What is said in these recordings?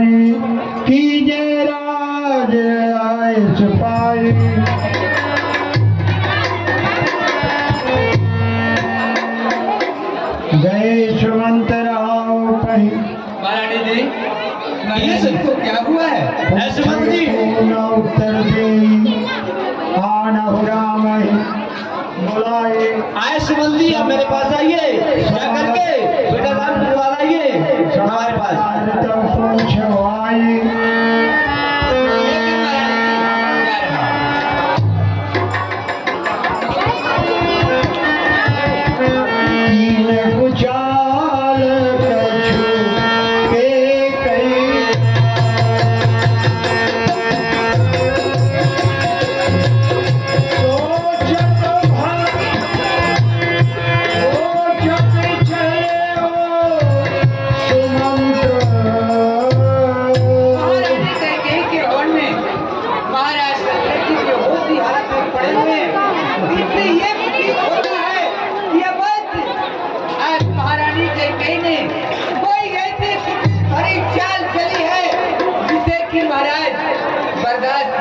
तुम्हारी कीजे राज आयस पाई। गए सुमंत राव पही। महारानी जी ये सबको क्या हुआ है? सुमंत जी उत्तर दे आना राम बुलाए। आए सुमंत जी, आप मेरे पास आइए, क्या करके बेटा राम बुला लाइए हमारे पास। तो पूछो आई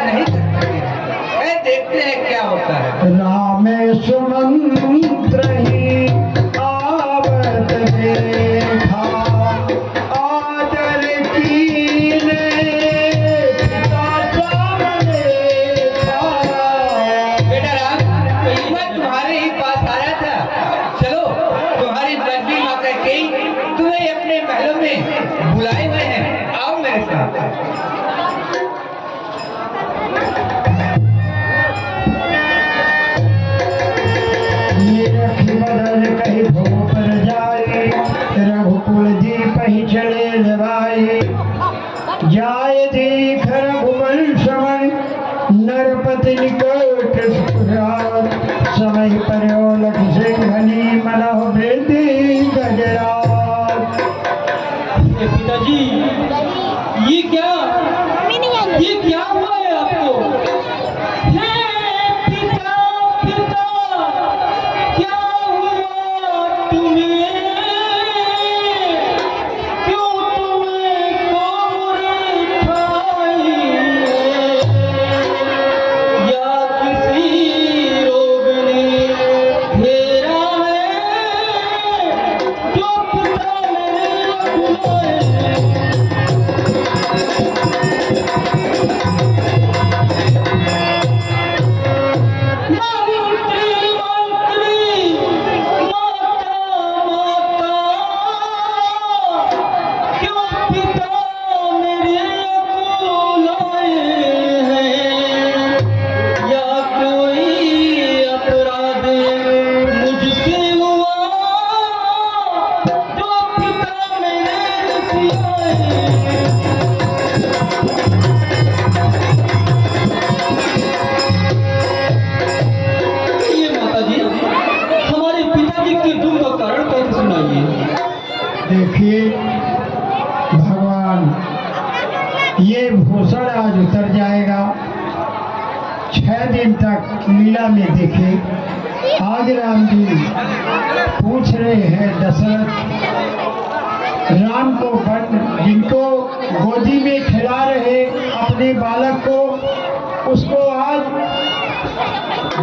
नहीं कर सकते। देखते हैं क्या होता है। राम सुमंत्र ही आवत देखा आदर कीने पिता सामने था। बेटा राम, मैं तुम्हारे ही पास आया था। चलो, तुम्हारी लड़की माता की तुम्हें अपने महलों में बुलाए हुए हैं, आओ मेरे साथ। बदल कही भोपर जाए रघुकुल दीप ही चले लवाए। जाए देख रघुवंश नरपति निकट समय पर लख सिंघनी मनह वृद्धि गजराज। पिताजी ये क्या हुआ है आपको? देखिए भगवान, ये भूषण आज उतर जाएगा। 6 दिन तक लीला में देखे। आज राम जी पूछ रहे हैं दशरथ राम को जिनको गोदी में खिला रहे अपने बालक को, उसको आज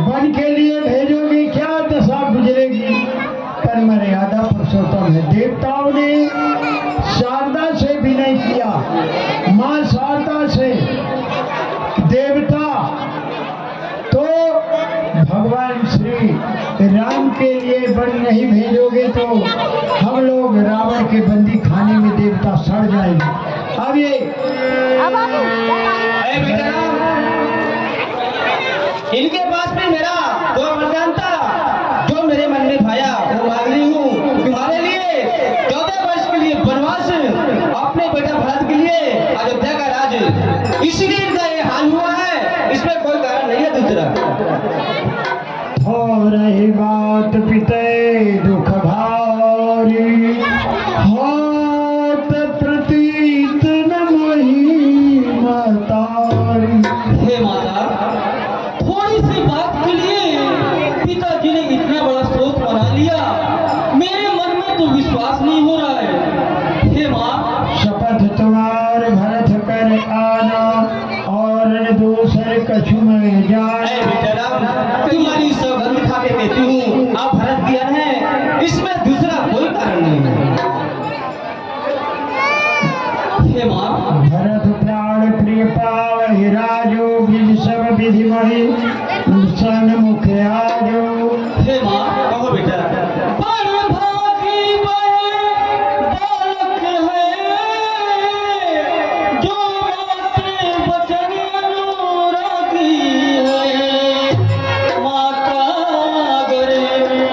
वन के लिए भेजोगे, क्या दशा गुजरेगी? पर मर्यादा पुरुषोत्तम है। देवताओं ने शारदा से विनय किया, मां शारदा से देवता, तो भगवान श्री राम के लिए वन नहीं भेजोगे तो हम लोग रावण के बंदी खाने में देवता सड़ जाएंगे। अब ये इनके पास भी मेरा वो वरदान था जो मेरे मन में भाया, वो मांग रही हूँ तुम्हारे लिए। 14 वर्ष के लिए वनवास, अपने बेटा भरत के लिए अयोध्या का राज। इसीलिए इनका ये हाल हुआ है, इसमें कोई कारण नहीं है दूसरा। हो रही बात पिते दुख भारी, हाथ प्रतीत न मोही महतारी। हे माता, थोड़ी सी बात के लिए पिताजी ने इतना बड़ा शोक बना लिया, मेरे मन में तो विश्वास नहीं हो रहा है। हे माँ, शपथ तुम्हारे भर जाए। ऐ बेटा राम, तुम्हारी सौगंध खा के कहती हूँ, आप भरत की अन है, इसमें दूसरा कोई कारण नहीं है। हे माँ, भरत प्राण प्रिय पावहि राजो, विधि सब विधि महि सन्मुख आजो। हे माँ, कहो बेटा। पर भागी बालक है, जो माते वचन अनुरागी है। माता अगर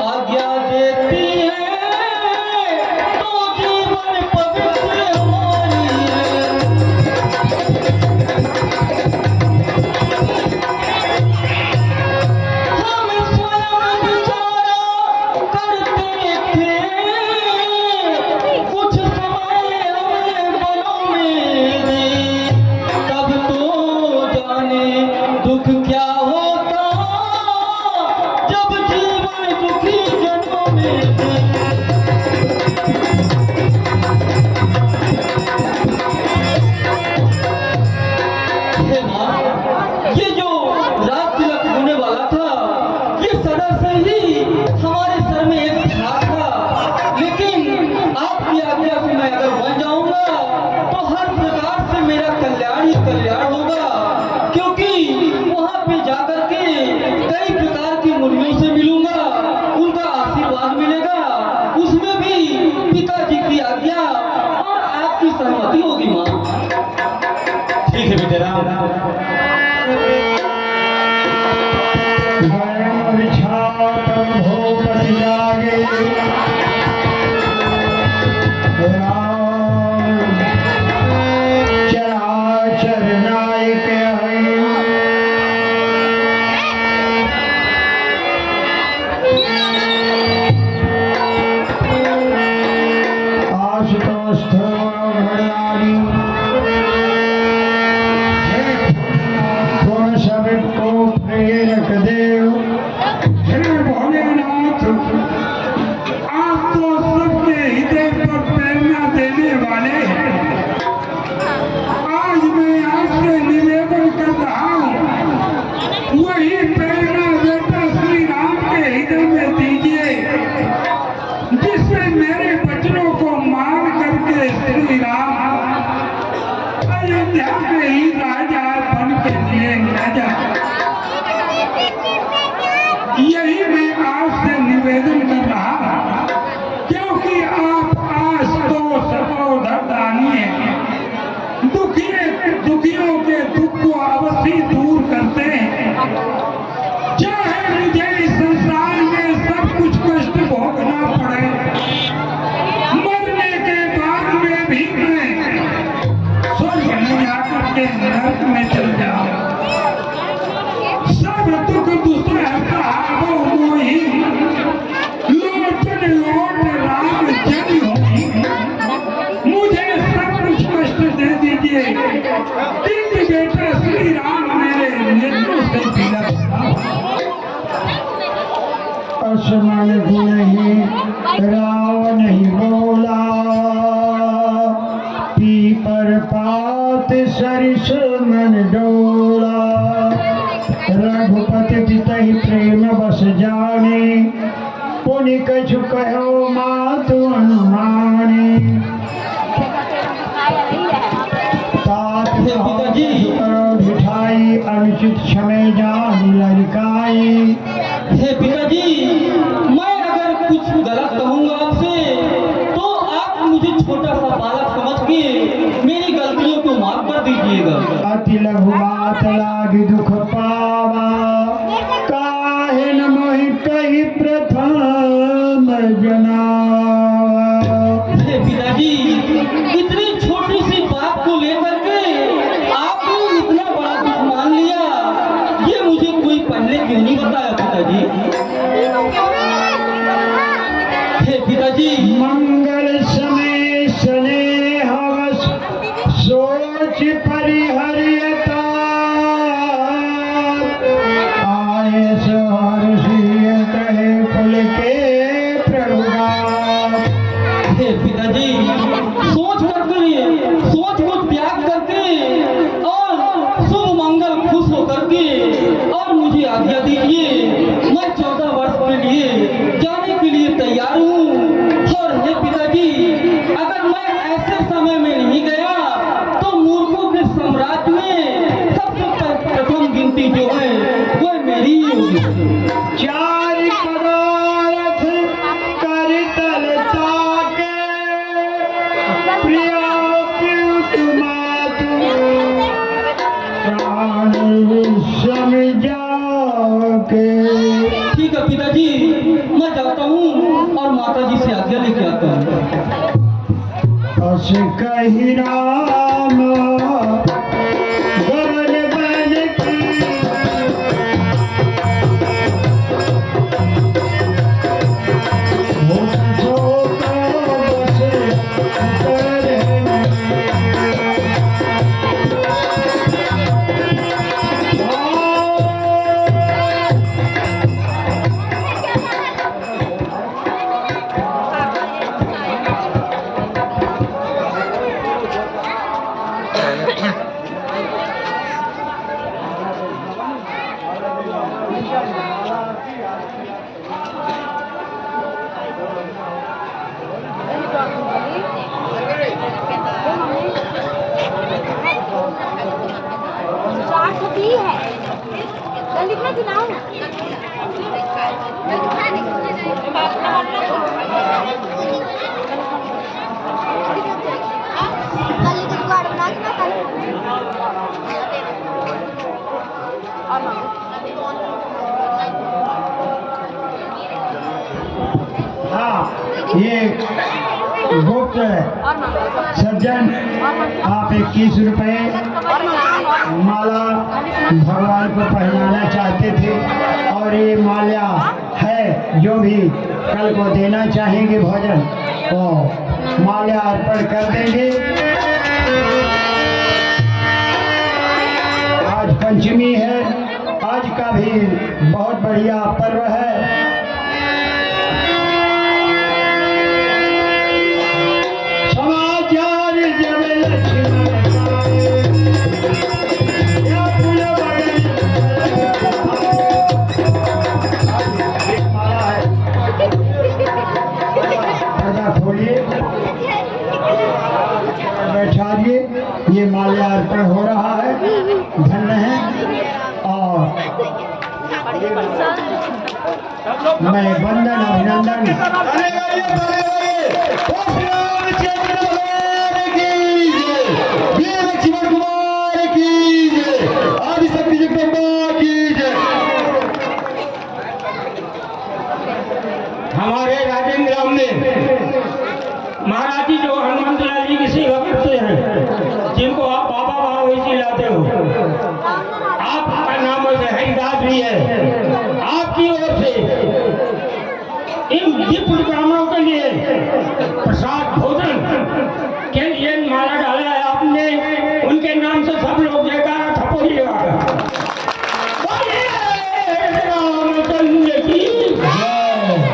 आज्ञा देती है, तो जीवन पवित्र हमारी है। हम स्वयं विचारा करते थे, कुछ समय हमें वनों में दे, तब तो जाने दुख क्या होता, जब जीवन दुखी जनों में दे। हे माँ, ये जो राज तिलक होने वाला था, ये सदा से ही हमारे सर में एक भार था, लेकिन आपकी आज्ञा से मैं अगर बन जाऊंगा तो हर प्रकार से मेरा कल्याण ही कल्याण होगा, क्योंकि वहां पे जाकर के कई प्रकार की मुनियों से मिलूंगा, उनका आशीर्वाद मिलेगा, उसमें भी पिताजी की आज्ञा और आपकी सहमति होगी माँ। ठीक है बेटे राम। वर्ण विछातम भूपति जागे, राम चराचर नायक है। आशुतोष भरदारी, गुण सबको प्रेरक देव। हे भोलेनाथ, आप तो सबके हृदय पर प्रेरणा देने वाले हैं। आज मैं आपसे निवेदन कर रहा हूँ, वही प्रेरणा बेटा श्री राम के हृदय में दीजिए, जिससे मेरे वचनों को मान करके श्री राम अयोध्या के ही राजा बन के लिए राजा। यही मैं आपसे निवेदन कर रहा हूं, क्योंकि आप आशुतोष धरदानी हैं, दुखियों के दुख को अवश्य दूर करते हैं। चाहे मुझे इस संसार में सब कुछ कष्ट भोगना पड़े, मरने के बाद में भी मैं स्वर्ग में जाकर के नरक में चल जाऊं। सब दुख दूसरे सहाबों मोही, लोचन लोट राम जन होई। मुझे सब कुछ कष्ट दे दीजिए, किंतु बेटा श्री राम मेरे नेत्रों से बिलख असमन गुणहि रावण ही बोला, पीपर पात सरिस मन डोला। रघुपति पितहि प्रेम बस जाने, पुनि कछु कहो मातु अनुमाने। तात पिताजी। बिठाई अनुचित क्षमे जाहि लड़काई। हे पिताजी, मैं अगर कुछ गलत कहूंगा आपसे, तो आप मुझे छोटा सा बालक समझ के मेरी गलतियों को माफ कर दीजिएगा। अति लघु बात लागी दुख पावा, काहे न मोहि कही प्रथम जनावा। हे पिताजी, इतनी छोटी सी बात को लेकर के आपने इतना बड़ा दुख मान लिया, ये मुझे कोई पहले क्यों नहीं बताया पिताजी? हे पिताजी, मंगल समय स्नेहवश सोच परिहरियता, आए सहर्षिय कहे कुल के प्रभुगा। हे पिताजी, सोच को त्याग करके और शुभ मंगल खुश होकर के और बस कही राम गगन बन की हाँ, ये गुप्त सज्जन आप 21 रुपए माला भगवान को पहनाना चाहते थे और ये माला है जो भी कल को देना चाहेंगे भोजन तो माला अर्पण कर देंगे। आज पंचमी है, आज का भी बहुत बढ़िया पर्व है। समाचार जब लक्ष्मण बैठा दिए, ये माल्या अर्पण हो रहा है, धन्य है। और मैं वंदन अभिनंदन आदिशक्ति जगदम्बा की जय। हमारे राजेंद्र ग्राम में महाराज जी जो हनुमंत लाल जी की सेवा करते हैं, जिनको आप बाबा बाबा चिल्लाते हो, आपका नाम हरिदास भी है। आपकी ओर से इन दीप ब्राह्मणों के लिए प्रसाद भोजन के लिए माला डाला है आपने, उनके नाम से सब लोग जयकारा थपोड़ी लगा रामचंद्र की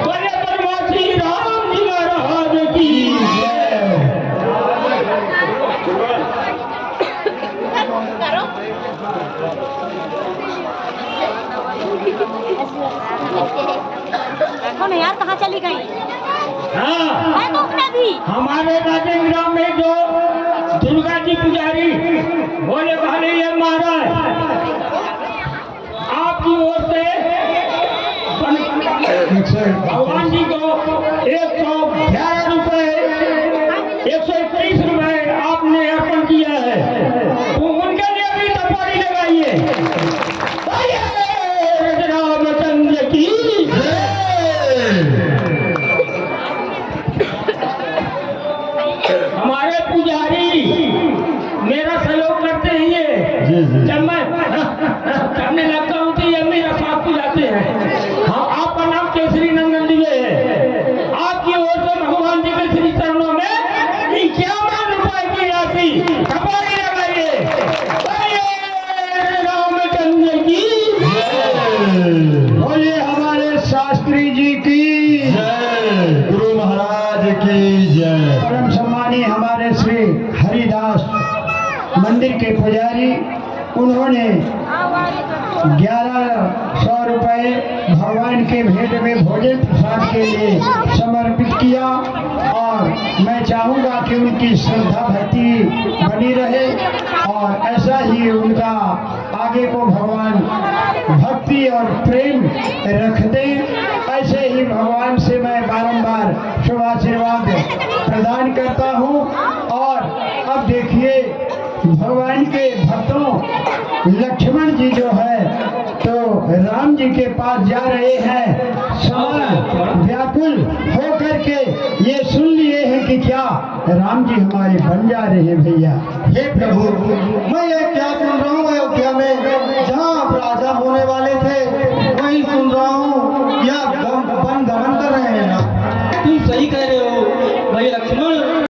बोले परमासी राम जी महाराज की कौन यार कहाँ चली गई? हाँ, मैं तो उसमें भी। हमारे राजेंद्र ग्राम में जो दुर्गा जी पुजारी बोले भाले ये महाराज आपकी ओर से भगवान जी को 111 रुपए 121 रुपए आपने अर्पण किया है, तो उनके लिए भी टपारी लगाइए। रामचंद्र की हमारे पुजारी मेरा सहयोग करते हैं, ये जब मैं करने लगता हूँ तो ये मेरा साथ पुजाते हैं। हाँ, आपका नाम केसरी नंदन दिवे है। आपकी ओर से भगवान जी के श्री चरणों में 51 रुपए की राशि टपारी लगाइए। रामचंद्र की बोलिए हमारे शास्त्री जी की जय, गुरु महाराज की जय। परम सम्मानी हमारे श्री हरिदास मंदिर के पुजारी, उन्होंने 1100 रुपए भगवान के भेंट में भोजन प्रसाद के लिए समर्पित किया और मैं चाहूँगा कि उनकी श्रद्धा भक्ति बनी रहे और ऐसा ही उनका आगे को भगवान भक्ति और प्रेम रख दें। ऐसे ही भगवान से मैं बारंबार शुभ आशीर्वाद प्रदान करता हूँ। और अब देखिए भगवान के भक्तों, लक्ष्मण जी जो है तो राम जी के पास जा रहे हैं। समय व्याकुल हो करके ये सुन लिए हैं कि क्या राम जी हमारे बन जा रहे हैं भैया। हे प्रभु, मैं ये क्या सुन रहा हूँ अयोध्या में, जहाँ आप राजा होने वाले थे वही सुन रहा हूँ, या वन गमन कर रहे हैं ना। तुम सही कह रहे हो भाई लक्ष्मण।